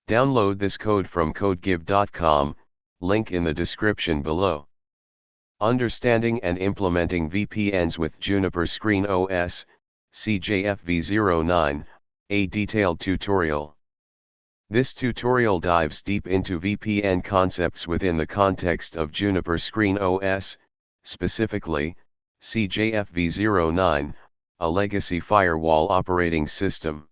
Download this code from codegv.com, link in the description below. Understanding and implementing VPNs with Juniper screenos, Cjfv09, a detailed tutorial. This tutorial dives deep into VPN concepts within the context of Juniper screenos, specifically, Cjfv09, a legacy firewall operating system.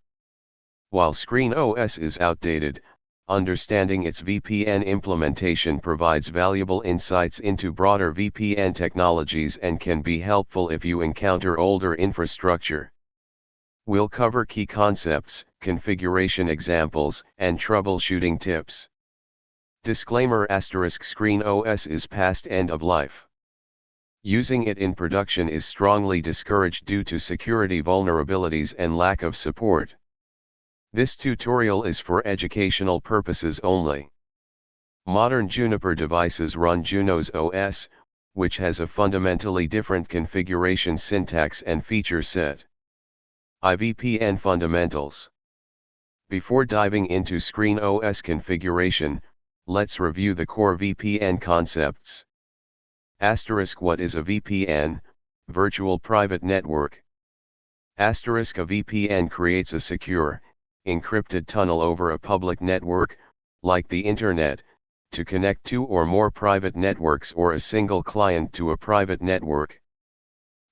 While screenos is outdated, understanding its VPN implementation provides valuable insights into broader VPN technologies and can be helpful if you encounter older infrastructure. We'll cover key concepts, configuration examples, and troubleshooting tips. Disclaimer: *screenos is past end of life. Using it in production is strongly discouraged due to security vulnerabilities and lack of support. This tutorial is for educational purposes only. Modern Juniper devices run Junos OS, which has a fundamentally different configuration syntax and feature set. VPN fundamentals. Before diving into screenos configuration, let's review the core VPN concepts. What is a VPN? Virtual Private Network. A VPN creates a secure, encrypted tunnel over a public network, like the Internet, to connect two or more private networks or a single client to a private network.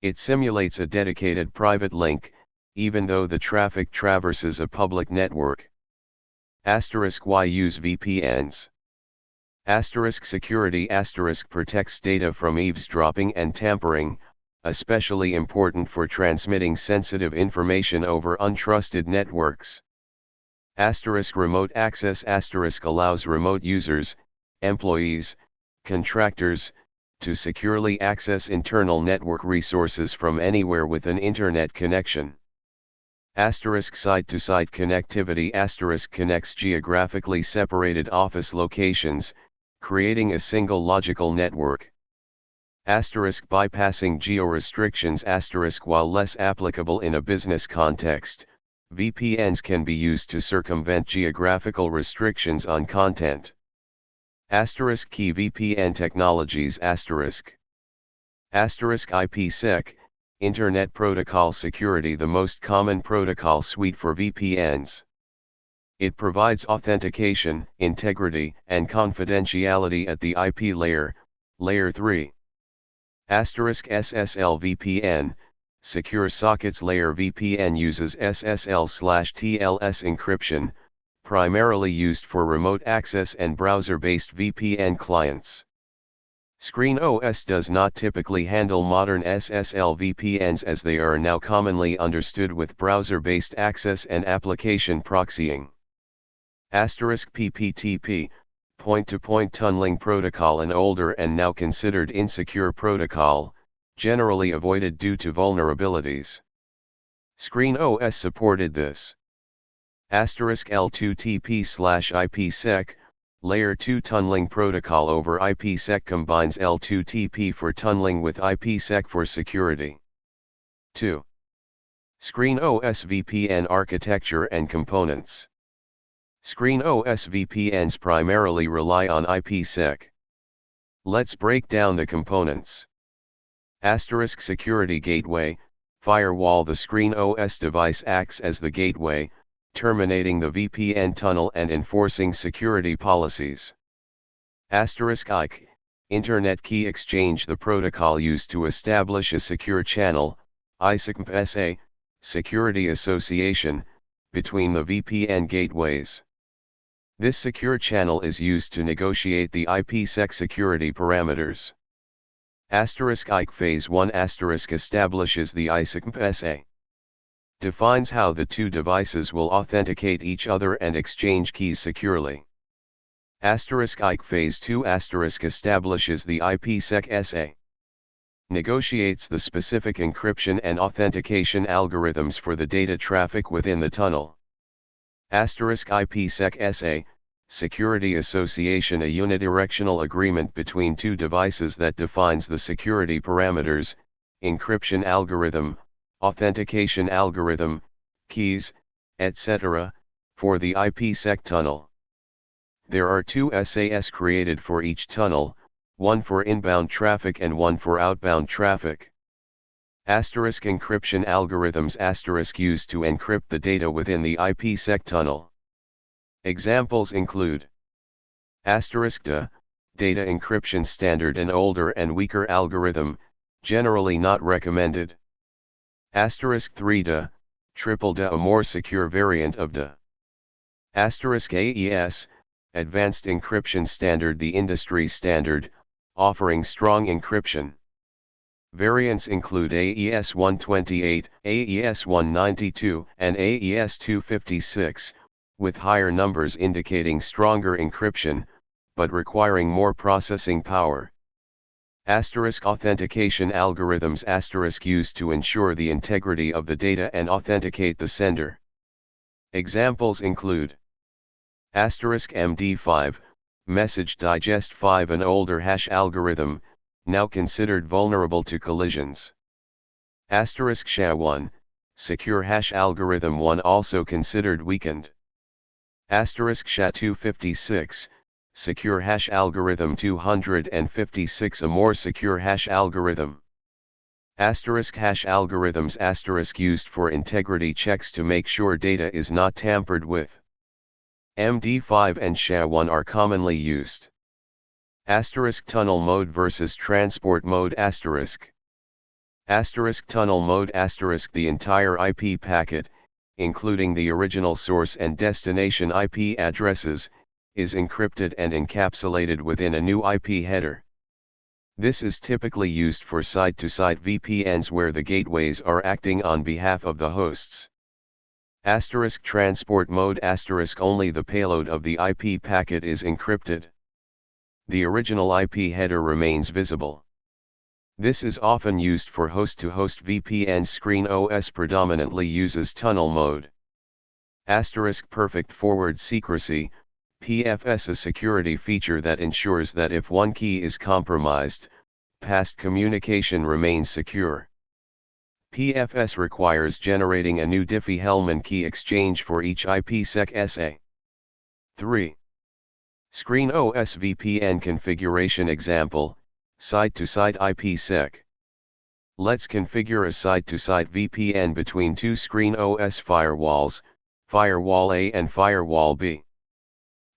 It simulates a dedicated private link, even though the traffic traverses a public network. Why use VPNs? Security protects data from eavesdropping and tampering, especially important for transmitting sensitive information over untrusted networks. Remote access allows remote users, employees, contractors, to securely access internal network resources from anywhere with an internet connection. Site-to-site connectivity connects geographically separated office locations, creating a single logical network. Bypassing geo-restrictions while less applicable in a business context, VPNs can be used to circumvent geographical restrictions on content. Key VPN technologies IPsec, Internet Protocol Security. The most common protocol suite for VPNs. It provides authentication, integrity, and confidentiality at the IP layer, Layer 3. SSL VPN, Secure Sockets Layer VPN uses SSL/TLS encryption, primarily used for remote access and browser-based VPN clients. screenos does not typically handle modern SSL VPNs as they are now commonly understood with browser-based access and application proxying. PPTP, Point-to-Point Tunneling Protocol, an older and now considered insecure protocol, generally avoided due to vulnerabilities. screenos supported this. L2TP/IPsec, Layer 2 tunneling protocol over IPsec combines L2TP for tunneling with IPsec for security. 2. screenos VPN architecture and components. screenos VPNs primarily rely on IPsec. Let's break down the components. Security gateway, firewall. The screenos device acts as the gateway, terminating the VPN tunnel and enforcing security policies. IK, Internet Key Exchange. The protocol used to establish a secure channel, ICMP, security association, between the VPN gateways. This secure channel is used to negotiate the IPsec security parameters. IK Phase 1 establishes the ICMP, defines how the two devices will authenticate each other and exchange keys securely. IK Phase 2 establishes the IPsec, negotiates the specific encryption and authentication algorithms for the data traffic within the tunnel. IPsec, security association, a unidirectional agreement between two devices that defines the security parameters, encryption algorithm, authentication algorithm, keys, etc., for the IPsec tunnel. There are two SAS created for each tunnel, one for inbound traffic and one for outbound traffic. Asterisk encryption algorithms asterisk used to encrypt the data within the IPsec tunnel. Examples include asterisk DA, data encryption standard, an older and weaker algorithm, generally not recommended. Asterisk 3 DA, triple DA, a more secure variant of DA. Asterisk AES, advanced encryption standard, the industry standard, offering strong encryption. Variants include AES 128, AES 192, and AES 256, with higher numbers indicating stronger encryption, but requiring more processing power. Asterisk authentication algorithms asterisk used to ensure the integrity of the data and authenticate the sender. Examples include asterisk MD5, message digest 5, an older hash algorithm, now considered vulnerable to collisions. Asterisk SHA-1, secure hash algorithm 1, also considered weakened. Asterisk SHA-256, secure hash algorithm 256, a more secure hash algorithm. Asterisk hash algorithms asterisk used for integrity checks to make sure data is not tampered with. MD5 and SHA-1 are commonly used. Asterisk tunnel mode versus transport mode asterisk. Asterisk tunnel mode asterisk, the entire IP packet, including the original source and destination IP addresses, is encrypted and encapsulated within a new IP header. This is typically used for site-to-site VPNs where the gateways are acting on behalf of the hosts. Asterisk transport mode asterisk, only the payload of the IP packet is encrypted. The original IP header remains visible. This is often used for host-to-host VPNs. screenos predominantly uses tunnel mode. Asterisk perfect forward secrecy, PFS, a security feature that ensures that if one key is compromised, past communication remains secure. PFS requires generating a new Diffie-Hellman key exchange for each IPsec SA. 3. screenos VPN configuration example, site-to-site IPsec. Let's configure a site-to-site VPN between two screenos firewalls, Firewall A and Firewall B.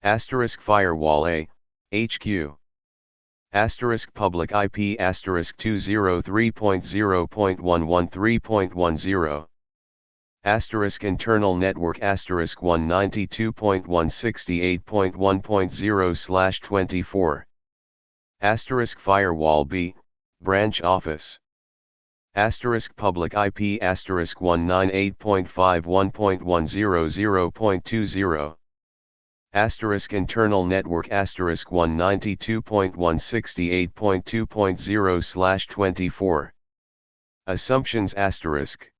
Asterisk Firewall A, HQ. Asterisk public IP asterisk 203.0.11.3.10. Asterisk internal network asterisk 192.168.1.0/24. Asterisk Firewall B, branch office. Asterisk public IP asterisk 198.51.100.20. Asterisk internal network asterisk 192.168.2.0/24. Assumptions asterisk.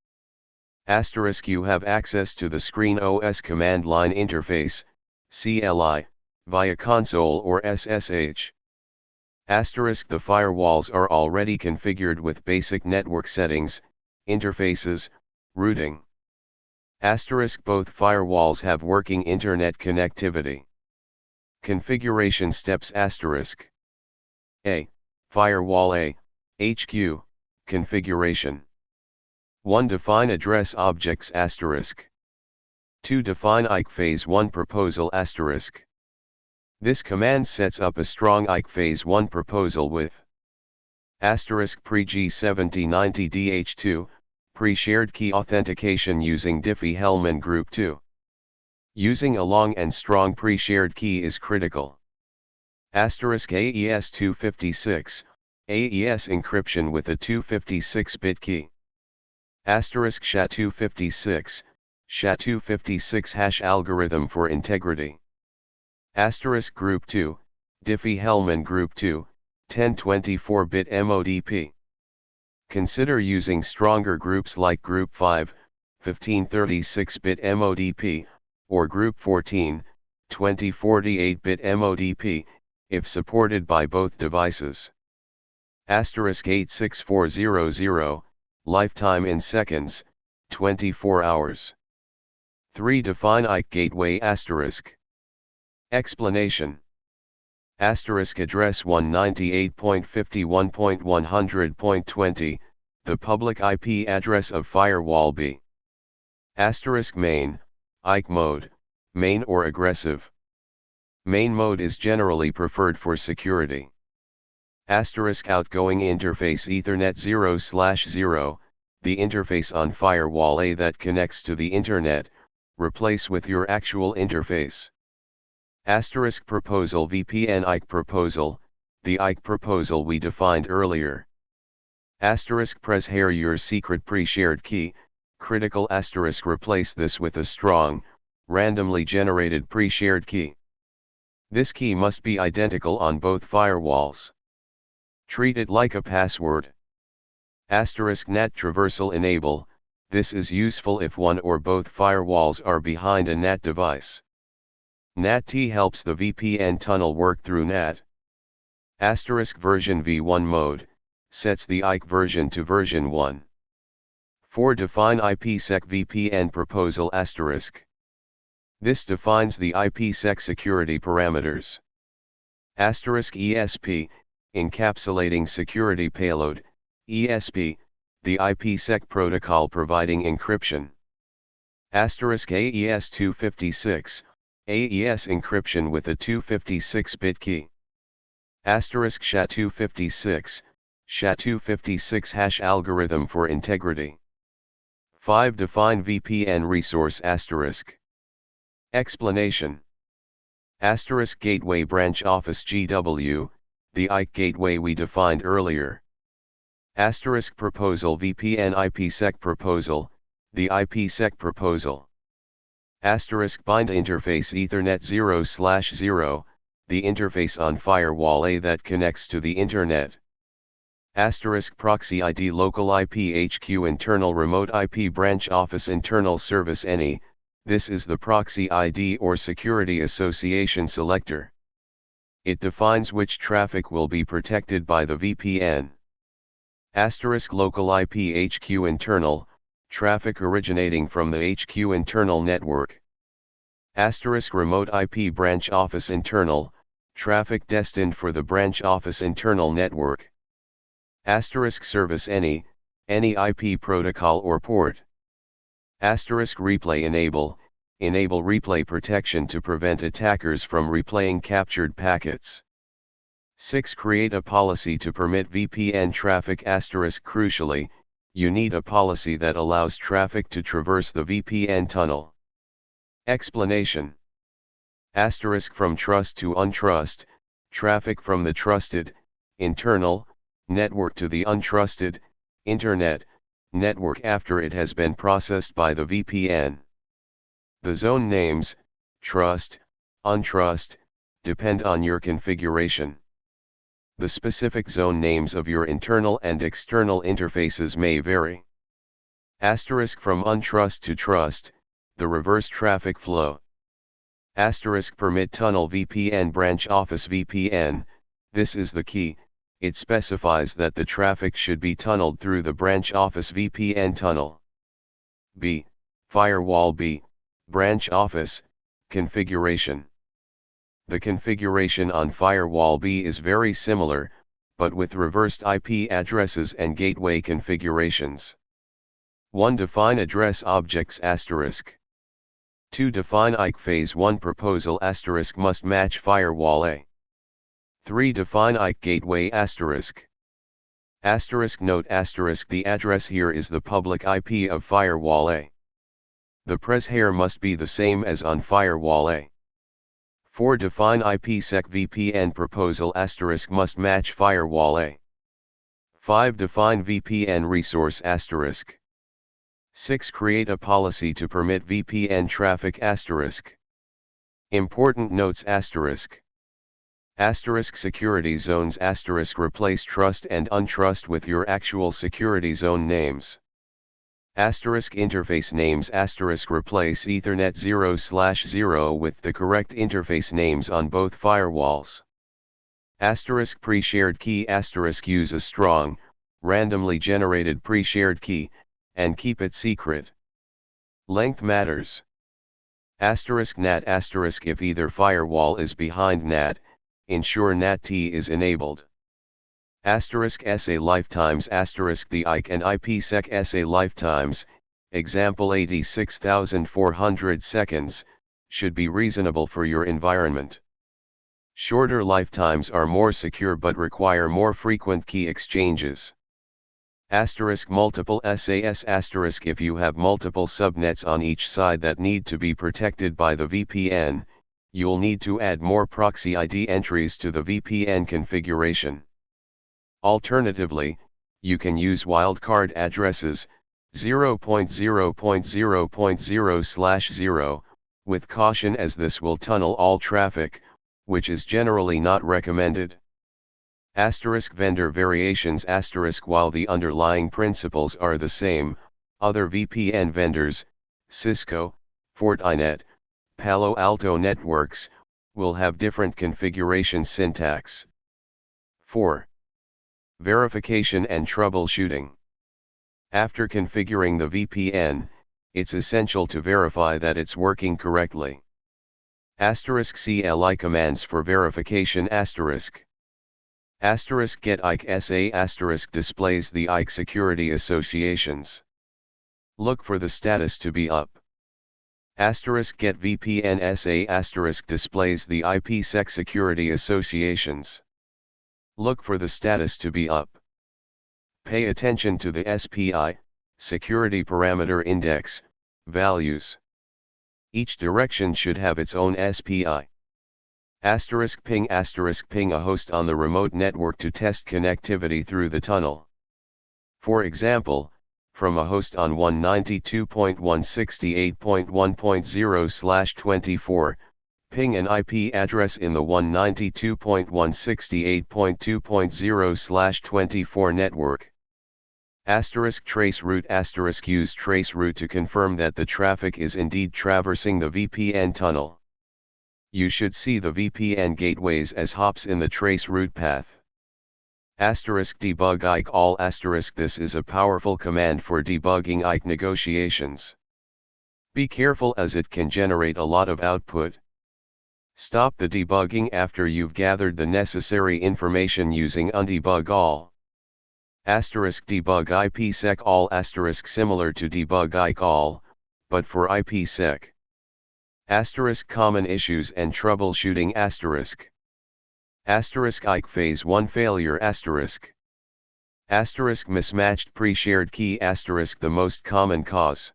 Asterisk you have access to the screenos command line interface, CLI, via console or SSH. Asterisk the firewalls are already configured with basic network settings, interfaces, routing. Asterisk both firewalls have working internet connectivity. Configuration steps asterisk. A. Firewall A, HQ, configuration. 1. Define address objects asterisk. 2. Define Cjfv 1 proposal asterisk. This command sets up a strong Cjfv 1 proposal with asterisk pre-G7090DH2, pre-shared key authentication using Diffie-Hellman group 2. Using a long and strong pre-shared key is critical. Asterisk AES 256, AES encryption with a 256-bit key. Asterisk SHA-256, SHA-256 hash algorithm for integrity. Asterisk group 2, Diffie-Hellman group 2, 1024-bit MODP. Consider using stronger groups like Group 5, 1536-bit MODP, or Group 14, 2048-bit MODP, if supported by both devices. Asterisk 86400, lifetime in seconds, 24 hours. 3. Define IC gateway asterisk. Explanation. Asterisk address 198.51.100.20, the public IP address of firewall B. Asterisk main, IC mode, main or aggressive. Main mode is generally preferred for security. Asterisk outgoing interface Ethernet 0/0, the interface on firewall A that connects to the internet, replace with your actual interface. Asterisk proposal VPN IC proposal, the IC proposal we defined earlier. Asterisk press here your secret pre-shared key, critical asterisk replace this with a strong, randomly generated pre-shared key. This key must be identical on both firewalls. Treat it like a password. Asterisk NAT traversal enable, this is useful if one or both firewalls are behind a NAT device. NAT-T helps the VPN tunnel work through NAT. Asterisk version v1 mode, sets the IC version to version 1. 4. Define IPsec VPN proposal asterisk. This defines the IPsec security parameters. Asterisk ESP, encapsulating security payload, ESP, the IPsec protocol providing encryption. Asterisk AES 256, AES encryption with a 256-bit key. Asterisk SHA-256, SHA-256 hash algorithm for integrity. 5. Define VPN resource asterisk. Explanation. Asterisk gateway branch office GW, the IC gateway we defined earlier. Asterisk proposal VPN IPsec proposal, the IPsec proposal. Asterisk bind interface Ethernet 0/0, the interface on firewall A that connects to the internet. Asterisk proxy ID local IP HQ internal remote IP branch office internal service any, this is the proxy ID or security association selector. It defines which traffic will be protected by the VPN. Asterisk local IP HQ internal, traffic originating from the HQ internal network. Asterisk remote IP branch office internal, traffic destined for the branch office internal network. Asterisk service any IP protocol or port. Asterisk replay enable replay protection to prevent attackers from replaying captured packets. 6. Create a policy to permit VPN traffic asterisk crucially, you need a policy that allows traffic to traverse the VPN tunnel. Explanation. Asterisk from trust to untrust, traffic from the trusted, internal, network to the untrusted, internet, network after it has been processed by the VPN. The zone names, trust, untrust, depend on your configuration. The specific zone names of your internal and external interfaces may vary. Asterisk from untrust to trust, the reverse traffic flow. Asterisk permit tunnel VPN branch office VPN, this is the key, it specifies that the traffic should be tunneled through the branch office VPN tunnel. B. Firewall B, branch office, configuration. The configuration on firewall B is very similar, but with reversed IP addresses and gateway configurations. 1. Define address objects asterisk. 2. Define IC phase 1 proposal asterisk must match firewall A. 3. Define IC gateway asterisk. Asterisk note asterisk the address here is the public IP of firewall A. The pres here must be the same as on firewall A. 4. Define IPsec VPN proposal asterisk must match firewall A. 5. Define VPN resource asterisk. 6. Create a policy to permit VPN traffic asterisk. Important notes asterisk. Asterisk security zones asterisk replace trust and untrust with your actual security zone names. Asterisk interface names asterisk replace Ethernet 0/0 with the correct interface names on both firewalls. Asterisk pre-shared key asterisk use a strong, randomly generated pre-shared key, and keep it secret. Length matters. Asterisk NAT asterisk if either firewall is behind NAT, ensure NAT is enabled. Asterisk SA lifetimes asterisk the IC and IPsec SA lifetimes, example 86,400 seconds, should be reasonable for your environment. Shorter lifetimes are more secure but require more frequent key exchanges. Asterisk multiple SAS asterisk if you have multiple subnets on each side that need to be protected by the VPN, you'll need to add more proxy ID entries to the VPN configuration. Alternatively, you can use wildcard addresses 0.0.0.0/0 with caution, as this will tunnel all traffic, which is generally not recommended. Asterisk vendor variations asterisk while the underlying principles are the same, other VPN vendors, Cisco, Fortinet, Palo Alto Networks, will have different configuration syntax. 4. Verification and troubleshooting. After configuring the VPN, it's essential to verify that it's working correctly. Asterisk CLI commands for verification asterisk. Asterisk get IC SA asterisk displays the IC security associations. Look for the status to be up. Asterisk get VPN SA asterisk displays the IPsec security associations. Look for the status to be up. Pay attention to the SPI, security parameter index, values. Each direction should have its own SPI. Asterisk ping a host on the remote network to test connectivity through the tunnel. For example, from a host on 192.168.1.0/24, ping an IP address in the 192.168.2.0/24 network. Asterisk trace route asterisk use trace route to confirm that the traffic is indeed traversing the VPN tunnel. You should see the VPN gateways as hops in the trace route path. Asterisk debug IC all asterisk this is a powerful command for debugging IC negotiations. Be careful as it can generate a lot of output. Stop the debugging after you've gathered the necessary information using undebug all. Asterisk debug IPsec all asterisk similar to debug IC all, but for IPsec. Asterisk common issues and troubleshooting asterisk. Asterisk IC phase 1 failure asterisk. Asterisk mismatched pre-shared key asterisk the most common cause.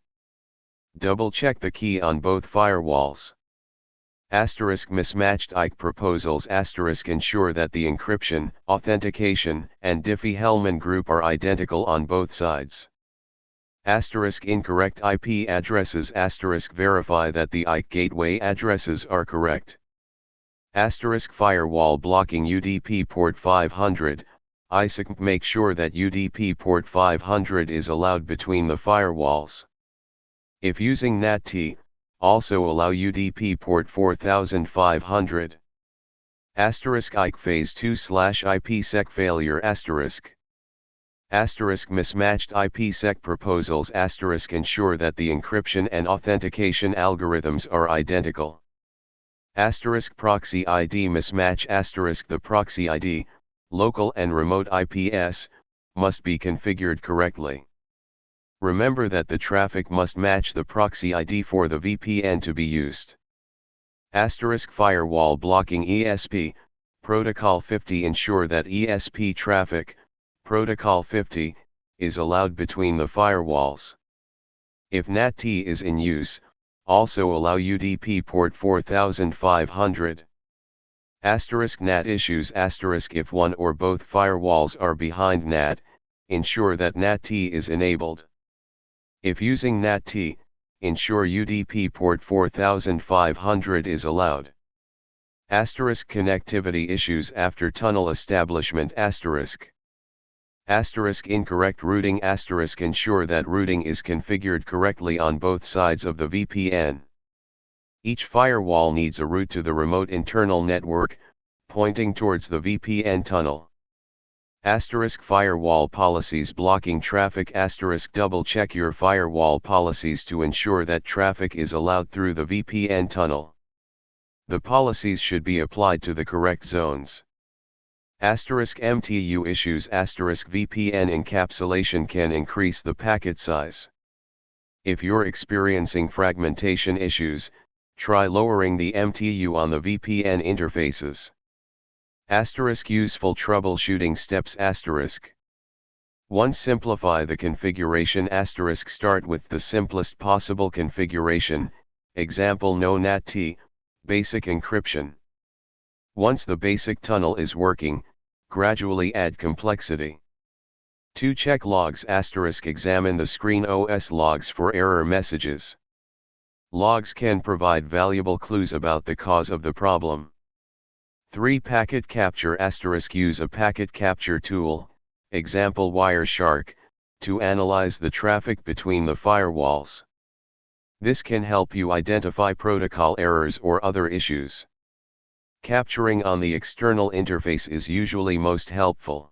Double check the key on both firewalls. Asterisk mismatched IC proposals asterisk ensure that the encryption, authentication, and Diffie-Hellman group are identical on both sides. Asterisk incorrect IP addresses asterisk verify that the IC gateway addresses are correct. Asterisk firewall blocking UDP port 500, ISIC make sure that UDP port 500 is allowed between the firewalls. If using NAT, also allow UDP port 4500. Asterisk IC phase 2/IPsec failure asterisk. Asterisk mismatched IPsec proposals asterisk ensure that the encryption and authentication algorithms are identical. Asterisk proxy ID mismatch asterisk the proxy ID, local and remote IPS, must be configured correctly. Remember that the traffic must match the proxy ID for the VPN to be used. Asterisk firewall blocking ESP, protocol 50 ensure that ESP traffic, protocol 50, is allowed between the firewalls. If NAT is in use, also allow UDP port 4500. Asterisk NAT issues asterisk if one or both firewalls are behind NAT, ensure that NAT is enabled. If using NAT, ensure UDP port 4500 is allowed. Asterisk connectivity issues after tunnel establishment asterisk. Asterisk incorrect routing asterisk ensure that routing is configured correctly on both sides of the VPN. Each firewall needs a route to the remote internal network, pointing towards the VPN tunnel. Asterisk firewall policies blocking traffic. Asterisk double check your firewall policies to ensure that traffic is allowed through the VPN tunnel. The policies should be applied to the correct zones. Asterisk MTU issues. Asterisk VPN encapsulation can increase the packet size. If you're experiencing fragmentation issues, try lowering the MTU on the VPN interfaces. Asterisk useful troubleshooting steps. Asterisk 1. Simplify the configuration. Asterisk start with the simplest possible configuration, example no NAT, basic encryption. Once the basic tunnel is working, gradually add complexity. 2. Check logs. Asterisk examine the screenos logs for error messages. Logs can provide valuable clues about the cause of the problem. 3. Packet capture. Asterisk use a packet capture tool, example Wireshark, to analyze the traffic between the firewalls. This can help you identify protocol errors or other issues. Capturing on the external interface is usually most helpful.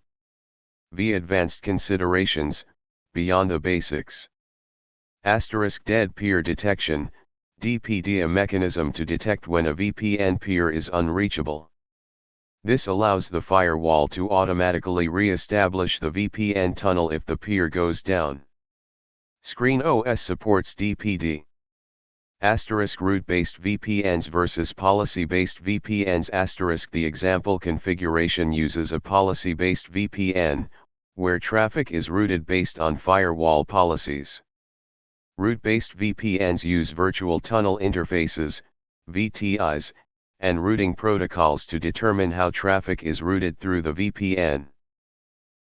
Advanced considerations, beyond the basics. Asterisk dead peer detection, DPD, a mechanism to detect when a VPN peer is unreachable. This allows the firewall to automatically re-establish the VPN tunnel if the peer goes down. screenos supports DPD. Asterisk route-based VPNs versus policy-based VPNs. Asterisk the example configuration uses a policy-based VPN, where traffic is routed based on firewall policies. Route-based VPNs use virtual tunnel interfaces, VTIs, and routing protocols to determine how traffic is routed through the VPN.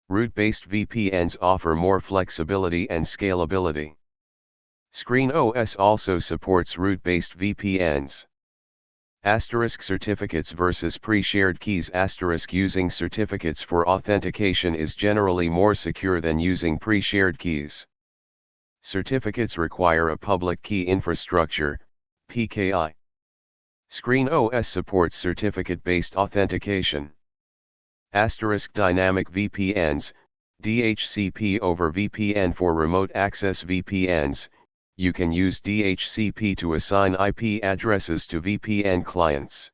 Route-based VPNs offer more flexibility and scalability. screenos also supports route-based VPNs. Asterisk certificates versus pre-shared keys. Asterisk using certificates for authentication is generally more secure than using pre-shared keys. Certificates require a public key infrastructure, PKI. screenos supports certificate-based authentication. Asterisk dynamic VPNs, DHCP over VPN. For remote access VPNs, you can use DHCP to assign IP addresses to VPN clients.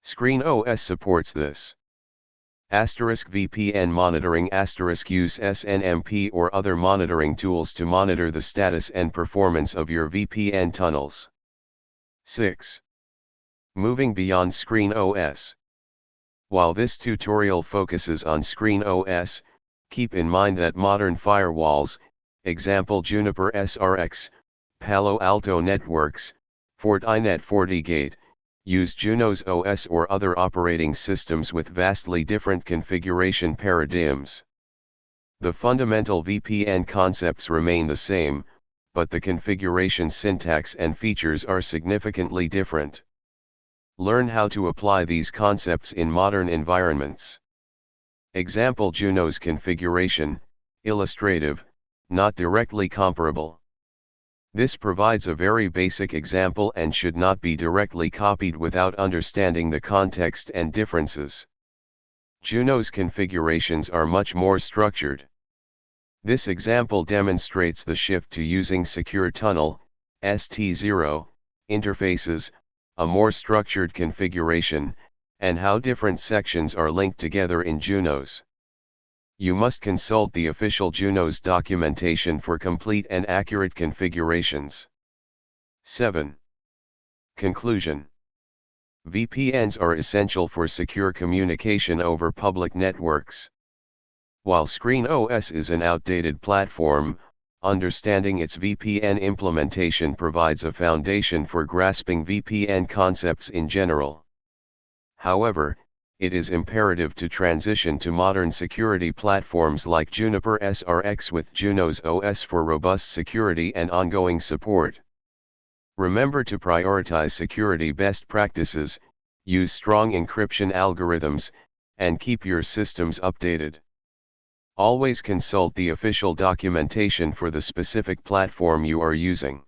screenos supports this. Asterisk VPN monitoring. Asterisk use SNMP or other monitoring tools to monitor the status and performance of your VPN tunnels. 6. Moving beyond screenos. While this tutorial focuses on screenos, keep in mind that modern firewalls, example Juniper SRX, Palo Alto Networks, FortiNet, FortiGate, use Junos OS or other operating systems with vastly different configuration paradigms. The fundamental VPN concepts remain the same, but the configuration syntax and features are significantly different. Learn how to apply these concepts in modern environments. Example Junos configuration, illustrative, not directly comparable. This provides a very basic example and should not be directly copied without understanding the context and differences. Junos configurations are much more structured. This example demonstrates the shift to using secure tunnel, ST0, interfaces, a more structured configuration, and how different sections are linked together in Junos. You must consult the official Junos documentation for complete and accurate configurations. 7. Conclusion. VPNs are essential for secure communication over public networks. While screenos is an outdated platform, understanding its VPN implementation provides a foundation for grasping VPN concepts in general. However, it is imperative to transition to modern security platforms like Juniper SRX with Junos OS for robust security and ongoing support. Remember to prioritize security best practices, use strong encryption algorithms, and keep your systems updated. Always consult the official documentation for the specific platform you are using.